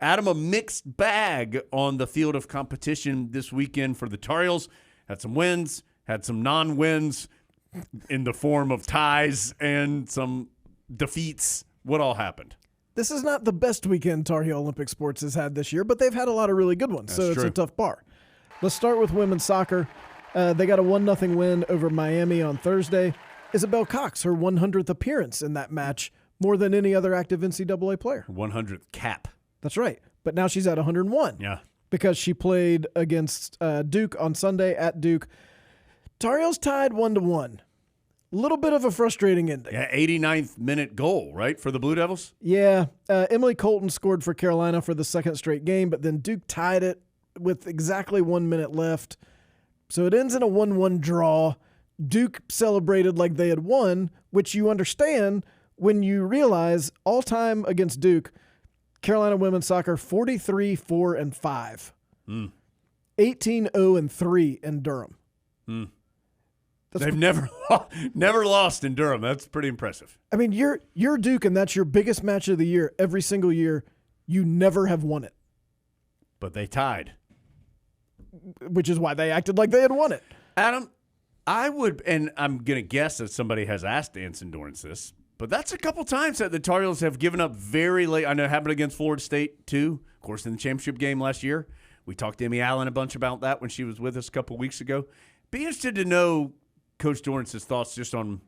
Adam, a mixed bag on the field of competition this weekend for the Tar Heels. Had some wins, had some non-wins in the form of ties and some defeats. What all happened? This is not the best weekend Tar Heel Olympic sports has had this year, but they've had a lot of really good ones, so it's a tough bar. Let's start with women's soccer. They got a 1-0 win over Miami on Thursday. Isabel Cox, her 100th appearance in that match, more than any other active NCAA player. 100th cap. That's right. But now she's at 101. Yeah. Because she played against Duke on Sunday at Duke. Tar Heels tied 1-1. Little bit of a frustrating ending. Yeah, 89th minute goal, right, for the Blue Devils? Yeah. Emily Colton scored for Carolina for the second straight game, but then Duke tied it with exactly 1 minute left. So it ends in a 1-1 draw. Duke celebrated like they had won, which you understand when you realize all-time against Duke, Carolina women's soccer 43-4-5, 18-0-3 in Durham. They've never lost in Durham. That's pretty impressive. I mean, you're Duke, and that's your biggest match of the year every single year. You never have won it. But they tied. Which is why they acted like they had won it. Adam, I would, and I'm going to guess that somebody has asked Anson Dorrance this, but that's a couple times that the Tar Heels have given up very late. I know it happened against Florida State, too, of course, in the championship game last year. We talked to Emmy Allen a bunch about that when she was with us a couple weeks ago. Be interested to know Coach Dorrance's thoughts just on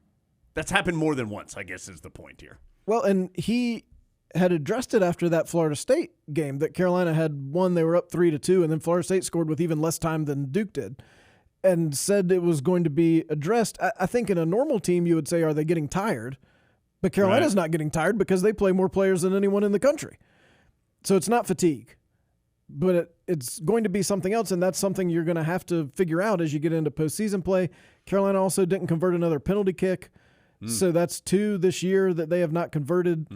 that's happened more than once, I guess, is the point here. Well, and he had addressed it after that Florida State game that Carolina had won. They were up 3-2, and then Florida State scored with even less time than Duke did, and said it was going to be addressed. I think in a normal team you would say, are they getting tired? But Carolina's not getting tired because they play more players than anyone in the country. So it's not fatigue, but it's going to be something else, and that's something you're going to have to figure out as you get into postseason play. Carolina also didn't convert another penalty kick, so that's 2 this year that they have not converted.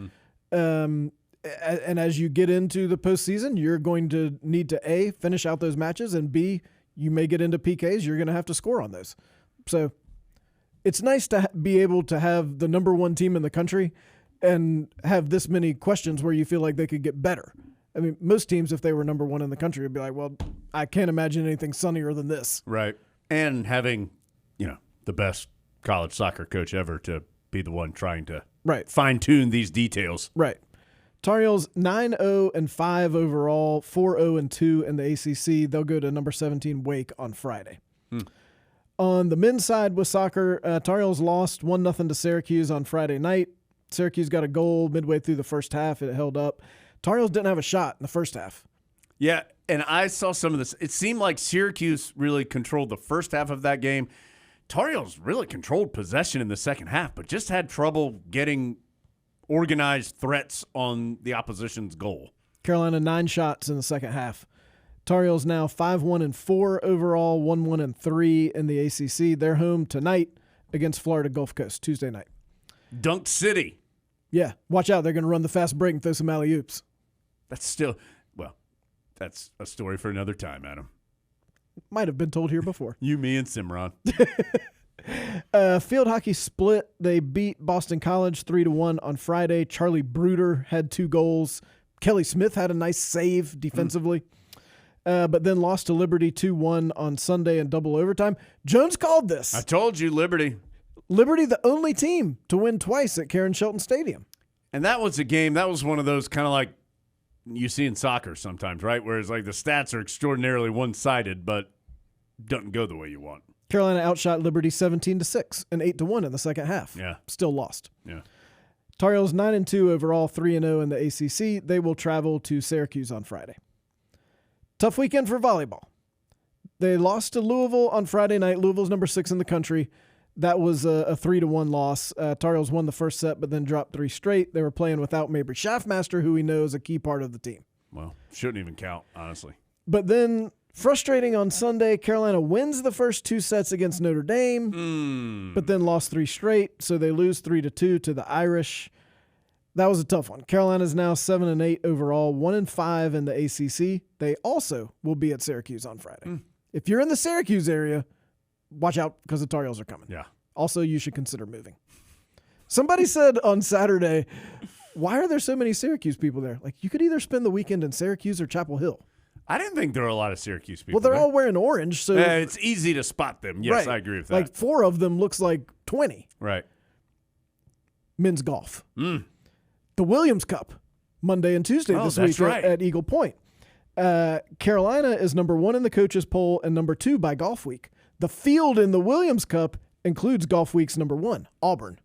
And as you get into the postseason, you're going to need to, A, finish out those matches, and B, you may get into PKs. You're going to have to score on those. So it's nice to be able to have the number one team in the country and have this many questions where you feel like they could get better. I mean, most teams, if they were number one in the country, would be like, well, I can't imagine anything sunnier than this. Right. And having, the best college soccer coach ever to be the one trying to fine-tune these details. Right. Tar Heels 9-0-5 overall, 4-0-2 in the ACC. They'll go to number 17 Wake on Friday. On the men's side with soccer, Tar Heels lost 1-0 to Syracuse on Friday night. Syracuse got a goal midway through the first half. It held up. Tar Heels didn't have a shot in the first half. Yeah, and I saw some of this. It seemed like Syracuse really controlled the first half of that game. Tar Heels really controlled possession in the second half, but just had trouble getting organized threats on the opposition's goal. Carolina 9 shots in the second half. Tar Heels now 5-1-4 overall, 1-1-3 in the ACC. They're home tonight against Florida Gulf Coast, Tuesday night. Dunk City. Yeah, watch out. They're going to run the fast break and throw some alley-oops. That's a story for another time, Adam. Might have been told here before. You, me, and Cimarron. Field hockey split. They beat Boston College 3-1 on Friday. Charlie Bruder had 2 goals. Kelly Smith had a nice save defensively. But then lost to Liberty 2-1 on Sunday in double overtime. Jones called this. I told you, Liberty. Liberty, the only team to win twice at Karen Shelton Stadium. And that was a game, that was one of those kind of like you see in soccer sometimes, right? Whereas like the stats are extraordinarily one-sided, but doesn't go the way you want. Carolina outshot Liberty 17-6 and 8-1 in the second half. Yeah. Still lost. Yeah. Tar Heels 9-2 overall, 3-0 in the ACC. They will travel to Syracuse on Friday. Tough weekend for volleyball. They lost to Louisville on Friday night. Louisville's number 6 in the country. That was a 3-1 loss. Tar Heels won the first set, but then dropped 3 straight. They were playing without Mabry Schaffmaster, who we know is a key part of the team. Well, shouldn't even count, honestly. But then, frustrating on Sunday, Carolina wins the first 2 sets against Notre Dame, but then lost 3 straight, so they lose 3-2 to the Irish. That was a tough one. Carolina's now 7-8 overall, 1-5 in the ACC. They also will be at Syracuse on Friday. If you're in the Syracuse area, watch out because the Tar Heels are coming. Yeah. Also, you should consider moving. Somebody said on Saturday, Why are there so many Syracuse people there? Like, you could either spend the weekend in Syracuse or Chapel Hill. I didn't think there were a lot of Syracuse people. Well, they're there. all wearing orange, so It's easy to spot them. Yes, right. I agree with that. Like 4 of them looks like 20. Right. Men's golf. The Williams Cup, Monday and Tuesday this week at Eagle Point. Carolina is number 1 in the coaches poll and number 2 by Golf Week. The field in the Williams Cup includes Golf Week's number 1, Auburn.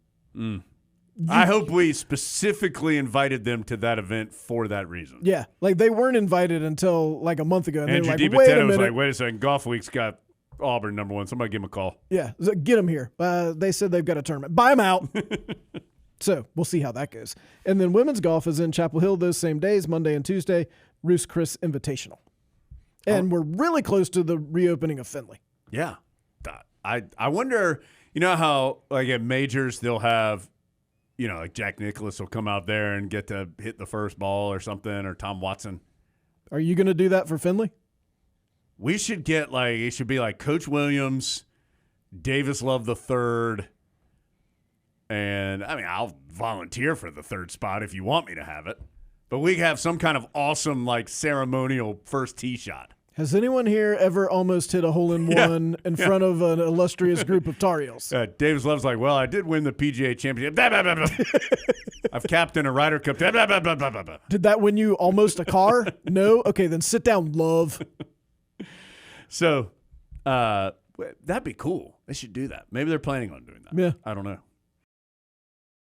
I hope we specifically invited them to that event for that reason. Yeah, like they weren't invited until like a month ago. And Andrew they were like, DiPatetto was like, wait a second, Golf Week's got Auburn number 1. Somebody give him a call. Yeah, get them here. They said they've got a tournament. Buy them out. So we'll see how that goes. And then women's golf is in Chapel Hill those same days, Monday and Tuesday, Roos Chris Invitational. And we're really close to the reopening of Findlay. Yeah. I wonder, you know how like at majors they'll have, like Jack Nicklaus will come out there and get to hit the first ball or something, or Tom Watson. Are you going to do that for Findlay? We should get it should be like Coach Williams, Davis Love III, and I mean, I'll volunteer for the 3rd spot if you want me to have it. But we have some kind of awesome ceremonial first tee shot. Has anyone here ever almost hit a hole-in-one in front of an illustrious group of Tar Heels? Davis Love's like, well, I did win the PGA Championship. Blah, blah, blah, blah. I've captained a Ryder Cup. Blah, blah, blah, blah, blah, blah. Did that win you almost a car? No? Okay, then sit down, Love. So that'd be cool. They should do that. Maybe they're planning on doing that. Yeah. I don't know.